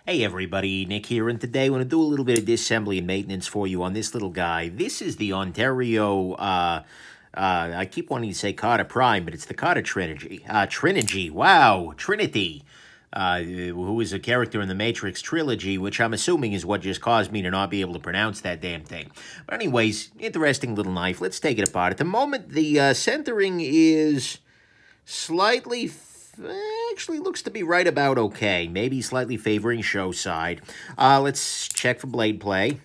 Hey everybody, Nick here, and today I want to do a little bit of disassembly and maintenance for you on this little guy. This is the Ontario, I keep wanting to say Carter Prime, but it's the Carter Trinity. Trinity, who is a character in the Matrix trilogy, which I'm assuming is what just caused me to not be able to pronounce that damn thing. But anyways, interesting little knife. Let's take it apart. At the moment, the centering is slightly... actually looks to be right about okay. Maybe slightly favoring show side. Let's check for blade play.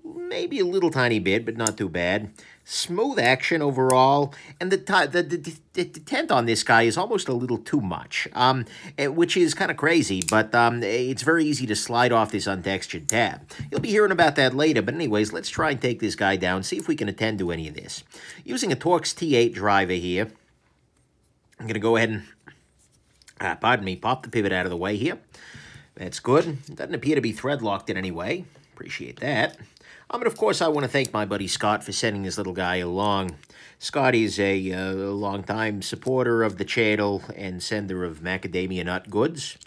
Maybe a little tiny bit, but not too bad. Smooth action overall, and the detent on this guy is almost a little too much, which is kind of crazy, but it's very easy to slide off this untextured tab. You'll be hearing about that later, but anyways, let's try and take this guy down, see if we can attend to any of this. Using a Torx T8 driver here, I'm going to go ahead and, pop the pivot out of the way here. That's good. It doesn't appear to be thread locked in any way. Appreciate that. And of course, I want to thank my buddy Scott for sending this little guy along. Scott is a long-time supporter of the channel and sender of macadamia nut goods,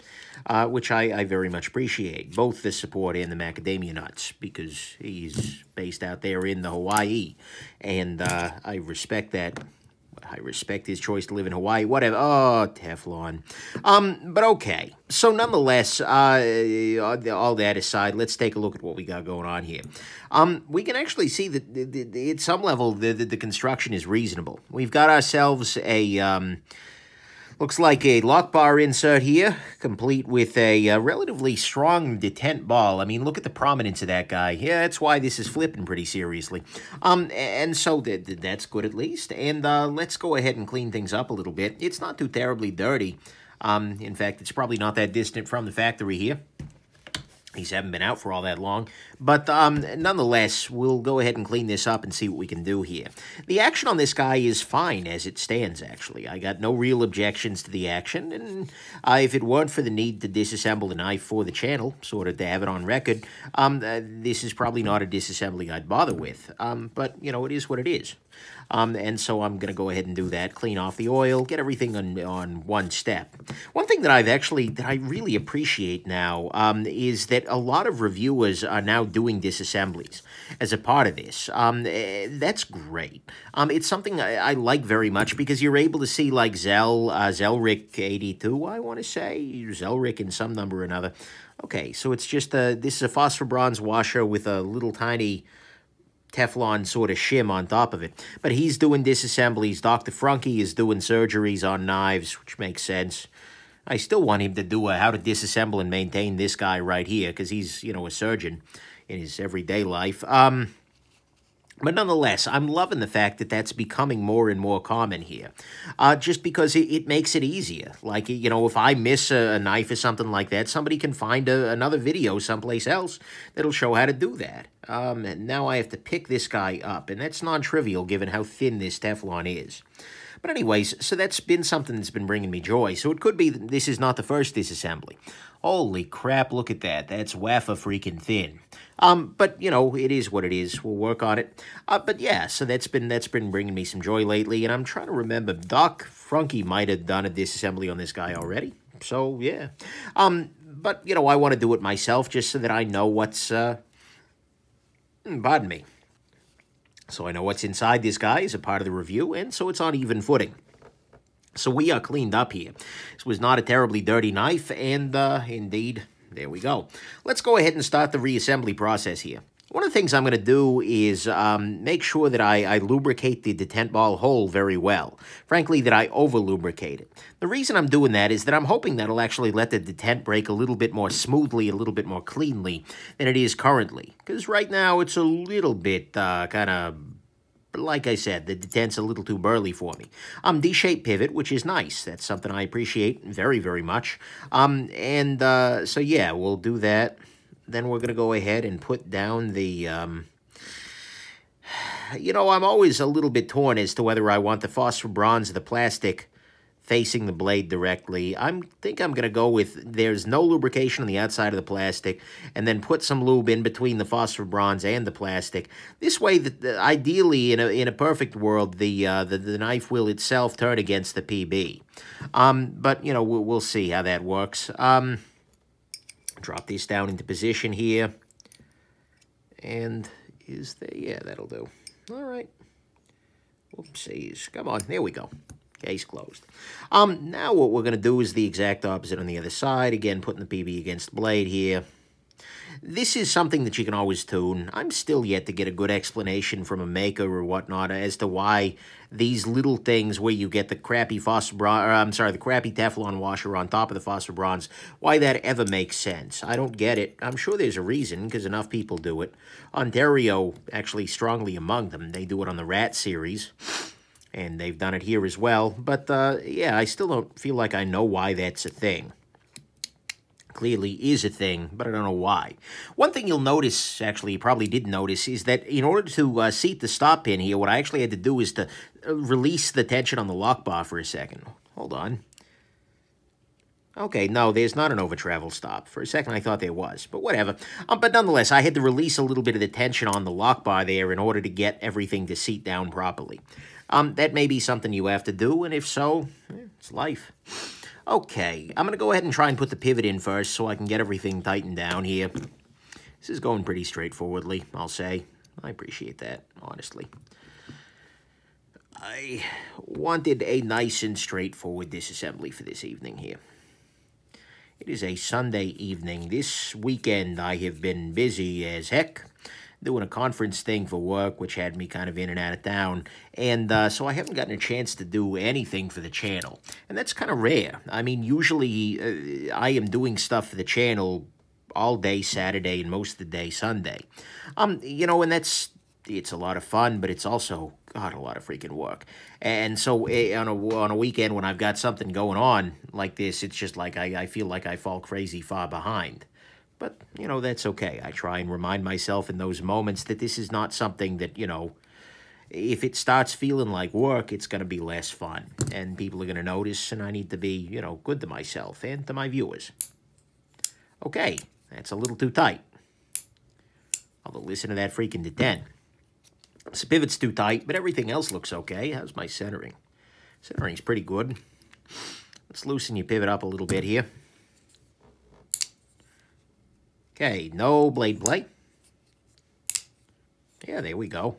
which I very much appreciate. Both the support and the macadamia nuts, because he's based out there in the Hawaii, and I respect that. I respect his choice to live in Hawaii, whatever. Oh, Teflon. But okay. So nonetheless, all that aside, let's take a look at what we got going on here. We can actually see that at some level, the construction is reasonable. We've got ourselves a... looks like a lock bar insert here, complete with a relatively strong detent ball. I mean, look at the prominence of that guy. Yeah, that's why this is flipping pretty seriously. And so that's good at least. And let's go ahead and clean things up a little bit. It's not too terribly dirty. In fact, it's probably not that distant from the factory here. These haven't been out for all that long. But nonetheless, we'll go ahead and clean this up and see what we can do here. The action on this guy is fine as it stands, actually. I got no real objections to the action. And if it weren't for the need to disassemble the knife for the channel, sort of to have it on record, this is probably not a disassembly I'd bother with. But, you know, it is what it is. And so I'm going to go ahead and do that, clean off the oil, get everything on one step. One thing that I really appreciate now is that a lot of reviewers are now doing disassemblies as a part of this. That's great. It's something I like very much because you're able to see like Zelric 82, I want to say, Zelric in some number or another. Okay, so it's just this is a phosphor bronze washer with a little tiny Teflon sort of shim on top of it. But he's doing disassemblies. Dr. Frunky is doing surgeries on knives, which makes sense. I still want him to do how to disassemble and maintain this guy right here, because he's, you know, a surgeon in his everyday life. But nonetheless, I'm loving the fact that that's becoming more and more common here, just because it makes it easier. Like, you know, if I miss a knife or something like that, somebody can find another video someplace else that'll show how to do that. And now I have to pick this guy up, and that's non-trivial given how thin this Teflon is. But anyways, so that's been something that's been bringing me joy. So it could be that this is not the first disassembly. Holy crap, look at that. That's waffa freaking thin. But, you know, it is what it is. We'll work on it. But yeah, so that's been bringing me some joy lately. And I'm trying to remember, Doc Frunky might have done a disassembly on this guy already. So, yeah. But, you know, I want to do it myself just so that I know what's, pardon me. So I know what's inside this guy as a part of the review, and so it's on even footing. So we are cleaned up here. This was not a terribly dirty knife, and indeed, there we go. Let's go ahead and start the reassembly process here. One of the things I'm going to do is make sure that I lubricate the detent ball hole very well. Frankly, that I over-lubricate it. The reason I'm doing that is that I'm hoping that'll actually let the detent break a little bit more smoothly, a little bit more cleanly than it is currently. Because right now, it's a little bit kind of... like I said, the detent's a little too burly for me. D-shaped pivot, which is nice. That's something I appreciate very, very much. So yeah, we'll do that. Then we're going to go ahead and put down the, you know, I'm always a little bit torn as to whether I want the phosphor bronze or the plastic facing the blade directly. I think I'm going to go with there's no lubrication on the outside of the plastic, and then put some lube in between the phosphor bronze and the plastic. This way, ideally, in a perfect world, the knife will itself turn against the PB. But, you know, we'll see how that works. Drop this down into position here. And is there? Yeah, that'll do. All right. Whoopsies. Come on. There we go. Case closed. Now what we're going to do is the exact opposite on the other side. Again, putting the PB against the blade here. This is something that you can always tune. I'm still yet to get a good explanation from a maker or whatnot as to why these little things where you get the crappy the crappy Teflon washer on top of the phosphor bronze, why that ever makes sense. I don't get it. I'm sure there's a reason because enough people do it. Ontario actually strongly among them. They do it on the Rat series. And they've done it here as well. But, yeah, I still don't feel like I know why that's a thing. Clearly is a thing, but I don't know why. One thing you'll notice, actually you probably did notice, is that in order to seat the stop pin here, what I actually had to do is to release the tension on the lock bar for a second. Hold on. Okay, no, there's not an over-travel stop. For a second, I thought there was, but whatever. But nonetheless, I had to release a little bit of the tension on the lock bar there in order to get everything to seat down properly. That may be something you have to do, and if so, it's life. Okay, I'm going to go ahead and try and put the pivot in first so I can get everything tightened down here. This is going pretty straightforwardly, I'll say. I appreciate that, honestly. I wanted a nice and straightforward disassembly for this evening here. It is a Sunday evening. This weekend I have been busy as heck, doing a conference thing for work, which had me kind of in and out of town. And so I haven't gotten a chance to do anything for the channel. And that's kind of rare. I mean, usually I am doing stuff for the channel all day Saturday and most of the day Sunday. You know, and it's a lot of fun, but it's also, God, a lot of freaking work. And so on a weekend when I've got something going on like this, it's just like I feel like I fall crazy far behind. But, you know, that's okay. I try and remind myself in those moments that this is not something that, you know, if it starts feeling like work, it's going to be less fun. And people are going to notice, and I need to be, you know, good to myself and to my viewers. Okay, that's a little too tight. Although, listen to that freaking detent. This pivot's too tight, but everything else looks okay. How's my centering? Centering's pretty good. Let's loosen your pivot up a little bit here. Okay, no blade play. Yeah, there we go.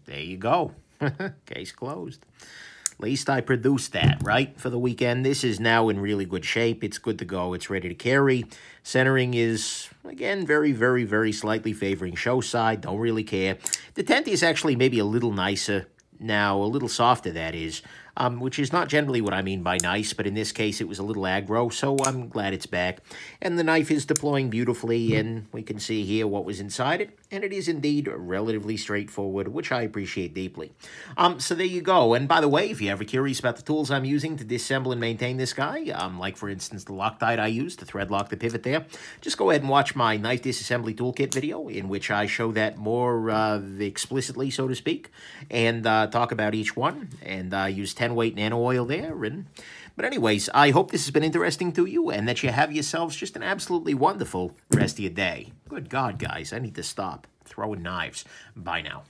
There you go. Case closed. At least I produced that, right, for the weekend. This is now in really good shape. It's good to go. It's ready to carry. Centering is, again, very, very, very slightly favoring show side. Don't really care. The tent is actually maybe a little nicer now, a little softer, that is, which is not generally what I mean by nice, but in this case it was a little aggro, so I'm glad it's back. And the knife is deploying beautifully, and we can see here what was inside it, and it is indeed relatively straightforward, which I appreciate deeply. So there you go. And by the way, if you're ever curious about the tools I'm using to disassemble and maintain this guy, like for instance the Loctite I used to thread lock the pivot there, just go ahead and watch my knife disassembly toolkit video, in which I show that more explicitly, so to speak, and talk about each one, and use 10-weight nano oil there. But anyways, I hope this has been interesting to you, and that you have yourselves just an absolutely wonderful rest of your day. Good God, guys, I need to stop throwing knives. Bye now.